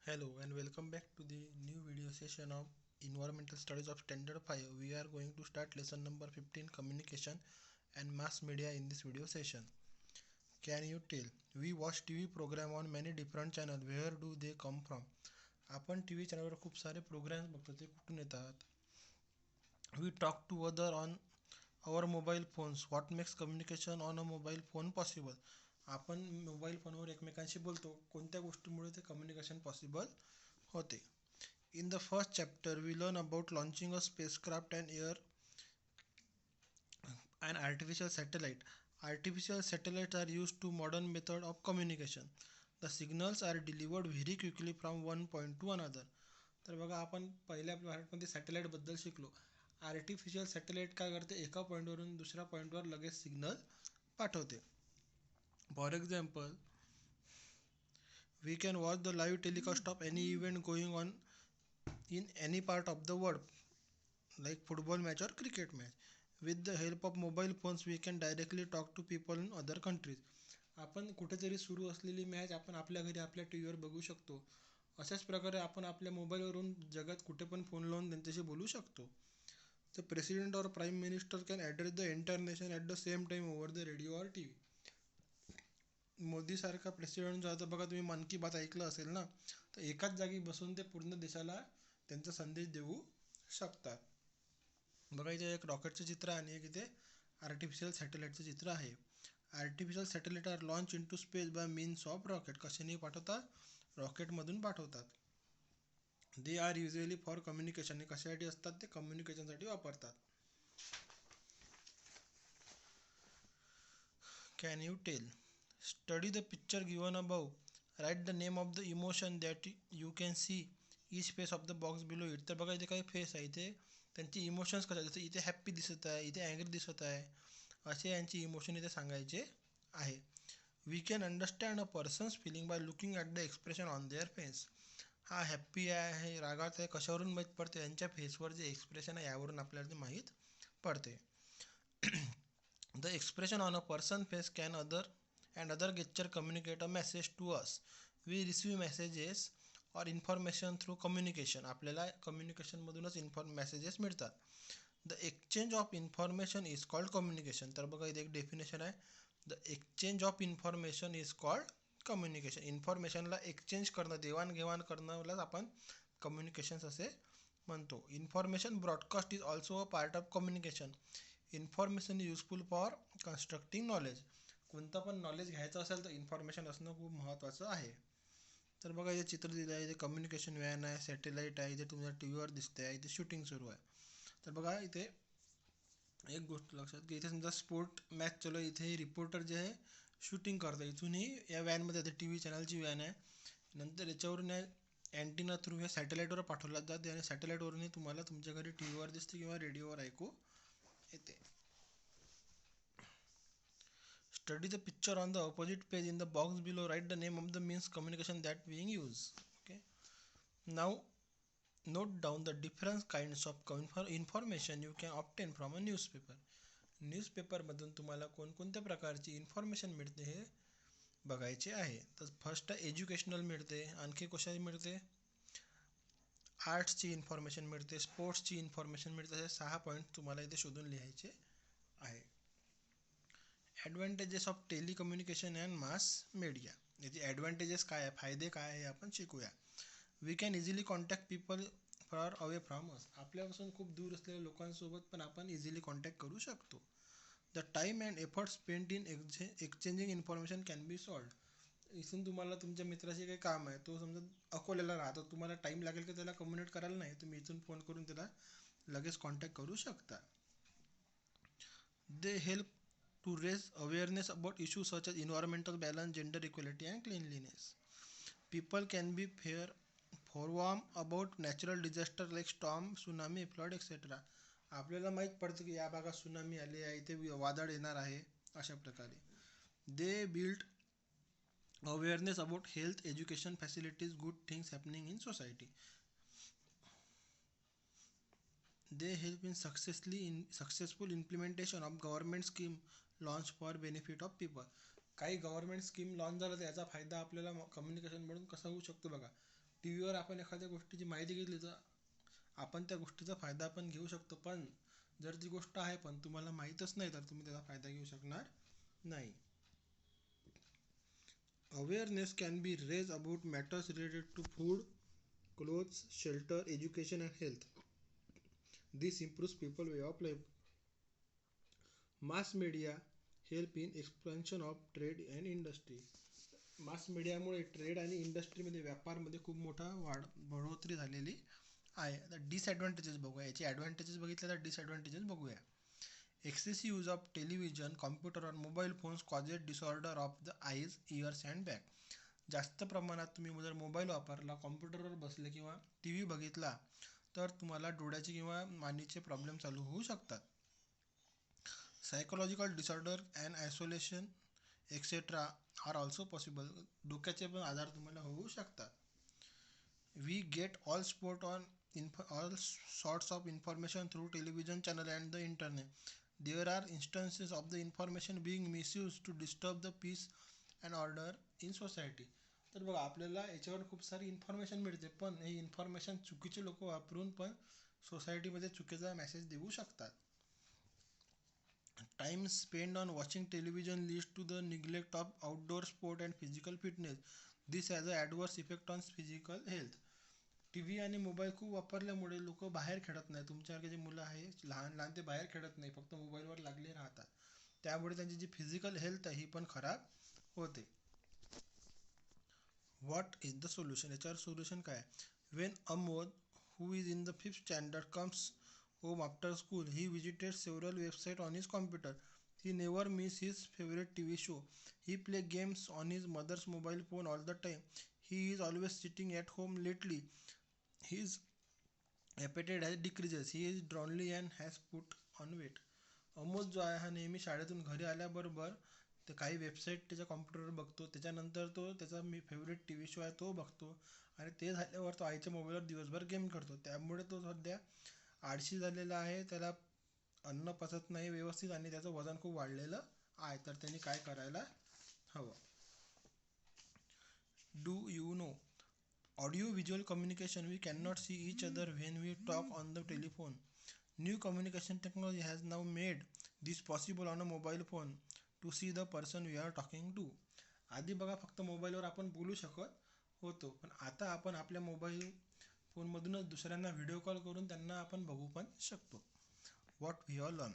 Hello and welcome back to the new video session of Environmental Studies of Standard 5. We are going to start lesson number 15, Communication and Mass Media in this video session. Can you tell? We watch TV program on many different channels. Where do they come from? आपण TV चॅनलवर खूप सारे programs बघतो, ते कुठून येतात? We talk to other on our mobile phones. What makes communication on a mobile phone possible? आपण mobile फोनवर एकमेकांशी बोलतो, कोणत्या गोष्टीमुळे ते कम्युनिकेशन पॉसिबल होते. In the first chapter, we learn about launching a spacecraft and air and artificial satellite. Artificial satellites are used to modern method of communication. The signals are delivered very quickly from one point to another. तर बघा, आपण पहिल्या पार्टमध्ये सॅटेलाईटबद्दल शिकलो. Artificial satellite काय करते, एका पॉईंटवरून दुसऱ्या पॉईंटवर लगेच सिग्नल पाठवते. For example, we can watch the live telecast of any event going on in any part of the world, like football match or cricket match. With the help of mobile phones, we can directly talk to people in other countries. आपण कुठेतरी सुरू असलेली match आपण आपल्या घरी आपल्या T व्हीवर बघू शकतो. अशाच प्रकारे आपण आपल्या मोबाईलवरून जगात कुठे पण फोन लावून त्यांच्याशी बोलू शकतो. The president or prime minister can address the entire nation at the same time over the radio or TV. मोदीसारखा प्रेसिडेंट जो आता बघा, तुम्ही मन की बात ऐकलं असेल ना, तर एकाच जागी बसून ते पूर्ण देशाला त्यांचा संदेश देऊ शकतात. बघा, इथे एक रॉकेटचं चित्र आणि एक इथे आर्टिफिशियल सॅटेलाईटचं चित्र आहे. Artificial satellite are launch into space by means of rocket. कशाने पाठवतात? रॉकेटमधून पाठवतात. They are usually for communication. हे कशासाठी असतात? ते कम्युनिकेशनसाठी वापरतात. Can you tell? Study the picture given above. Write the name of the emotion that you can see each face of the box below it. तर बघा, इथे काही फेस आहे, इथे त्यांचे इमोशन्स कसे, जसं इथे हॅप्पी दिसत आहे, इथे अँग्री दिसत आहे, असे यांची इमोशन इथे सांगायचे आहे. We can understand a person's feeling by looking at the expression on their face. हा हॅप्पी आहे, रागात आहे, कशावरून माहीत पडते? यांच्या फेसवर जे एक्सप्रेशन आहे यावरून आपल्याला ते माहीत पडते. The expression on a person's face can other gesture communicate a message to us. We receive messages or information through communication. आपल्याला कम्युनिकेशनमधूनच मेसेजेस मिळतात. The exchange of information is called communication. तर बघा, इथे एक डेफिनेशन आहे. The exchange of information is called communication. इन्फॉर्मेशनला exchange करणं, देवाणघेवाण करणंलाच आपण कम्युनिकेशन्स असे म्हणतो. Information broadcast is also a part of communication. Information useful for constructing knowledge. कोणतं पण नॉलेज घ्यायचं असेल तर इन्फॉर्मेशन असणं खूप महत्त्वाचं आहे. तर बघा, इथे चित्र दिलं आहे, इथे कम्युनिकेशन व्हॅन आहे, सॅटेलाईट आहे, इथे तुमच्या टी व्हीवर दिसते आहे, इथे शूटिंग सुरू आहे. तर बघा, इथे एक गोष्ट लक्षात की इथे समजा स्पोर्ट मॅच चालू आहे, इथे रिपोर्टर जे आहे शूटिंग करतं. इथूनही या व्हॅनमध्ये आता टी व्ही चॅनलची व्हॅन आहे. नंतर याच्यावरून अँटिना थ्रू हे सॅटेलाईटवर पाठवला जाते आणि सॅटेलाईटवरूनही तुम्हाला तुमच्या घरी टी व्हीवर दिसते किंवा रेडिओवर ऐकू येते. Study the picture on the opposite page. In the box below, write the name of the means communication that being used. Okay. Now, note down the different kinds of information you can obtain from a newspaper. न्यूजपेपरमधून तुम्हाला कोणकोणत्या प्रकारची information मिळते हे बघायचे आहे. तर first educational मिळते, आणखी कशाची मिळते? आर्ट्सची इन्फॉर्मेशन मिळते, स्पोर्ट्सची इन्फॉर्मेशन मिळते. असे 6 पॉईंट तुम्हाला इथे शोधून लिहायचे आहे. Advantages of telecommunication and mass media. याचे ॲडव्हान्टेजेस काय आहे, फायदे काय आहे, आपण शिकूया. We can easily contact people far away from us. आपल्यापासून खूप दूर असलेल्या लोकांसोबत पण आपण इझिली कॉन्टॅक्ट करू शकतो. The time and effort spent in exchanging information can be sold. इथून तुम्हाला तुमच्या मित्राशी काही काम आहे, तो समजा अकोल्याला राहतो, तुम्हाला टाईम लागेल की त्याला कम्युनिकेट करायला नाही, तुम्ही इथून फोन करून त्याला लगेच कॉन्टॅक्ट करू शकता. They help to raise awareness about issues such as environmental balance, gender equality and cleanliness. People can be forewarned about natural disaster like storm, tsunami, flood etc. आपल्याला माहीत पडतं की या भागात सुनामी आली आहे, इथे वादळ येणार आहे, अशा प्रकारे. They build awareness about health, education facilities, good things happening in society. They help in successful implementation of government scheme launch for benefit of people. काही गव्हर्नमेंट स्कीम लॉन्च झालं तर याचा फायदा आपल्याला कम्युनिकेशनमधून कसा होऊ शकतो बघा. टी व्हीवर आपण एखाद्या गोष्टीची माहिती घेतली तर आपण त्या गोष्टीचा फायदा पण घेऊ शकतो, पण जर ती गोष्ट आहे पण तुम्हाला माहीतच नाही तर तुम्ही त्याचा फायदा घेऊ शकणार नाही. Awareness can be raised about matters related to food, clothes, shelter, education, and health. This improves people way of life. Mass media help in expansion of trade and industry. मास मीडियामुळे ट्रेड आणि इंडस्ट्रीमध्ये व्यापारमध्ये खूप मोठा बढोतरी झालेली आहे. आता डिसॲडव्हान्टेजेस बघूया. याची ॲडव्हान्टेजेस बघितले तर डिसॲडव्हान्टेजेस बघूया. Excessive use of television, computer or mobile phones causes disorder of the eyes, ears and back. जास्त प्रमाणात तुम्ही जर मोबाईल वापरला, कॉम्प्युटरवर बसले किंवा टी व्ही बघितला तर तुम्हाला डोळ्याचे किंवा मानेचे प्रॉब्लेम चालू होऊ शकतात. Psychological disorder and isolation etcetera are also possible. डोक्याचे पण आजार तुम्हाला होऊ शकतात. We get all sport on all sorts of information through television channel and the internet. There are instances of the information being misused to disturb the peace and order in society. तर बघा आपल्याला याच्यावर खूप सारी information मिळते, पण हे information चुकीचे लोक वापरून पण सोसायटीमध्ये चुकीचा मेसेज देऊ शकतात. Time spent on watching television leads to the neglect of outdoor sport and physical fitness. This has an adverse effect on physical health. T V आणि मोबाईल खूप वापरल्यामुळे लोक बाहेर खेळत नाही. तुमच्यासारखे जे मुलं आहे लहान लहान ते बाहेर खेळत नाही, फक्त मोबाईलवर लागले राहतात. त्यामुळे त्यांची जी फिजिकल हेल्थ आहे ही पण खराब होते. What is the solution? याच्यावर सोल्युशन काय? Wien Amod who is in the 5th standard comes home after school, he visited several websites on his computer. He never missed his favorite TV show. He plays games on his mother's mobile phone all the time. He is always sitting at home lately. His appetite has decreases. He is lonely and has put on weight. Amod जो आहे हा नेहमी शाळेतून घरी आल्याबरोबर ते काही website त्याच्या कॉम्प्युटरवर बघतो. त्याच्यानंतर तो त्याचा फेवरेट टी व्ही शो आहे तो बघतो आणि ते झाल्यावर तो आईच्या मोबाईलवर दिवसभर गेम करतो. त्यामुळे तो सध्या आळशी झालेला आहे. त्याला अन्न पचत नाही व्यवस्थित आणि त्याचं वजन खूप वाढलेलं आहे. तर त्यांनी काय करायला हवं? Do you know audio visual communication? We can not see each other when we talk on the telephone. New communication technology has now made this possible on a mobile phone to see the person we are talking to. आधी बघा फक्त मोबाईलवर आपण बोलू शकत होतो, पण आता आपण आपल्या मोबाईल फोनमधूनच दुसऱ्यांना व्हिडिओ कॉल करून त्यांना आपण बघू पण शकतो. What we all learn.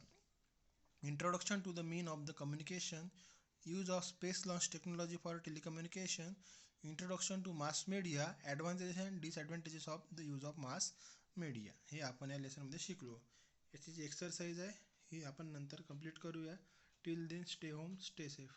Introduction to the mean of the communication, use of space launch technology for telecommunication, introduction to mass media, advantages and disadvantages of the use of mass media. हे आपण या लेसनमध्ये शिकलो. याची जी exercise आहे ही आपण नंतर complete करूया. Till then stay home, stay safe.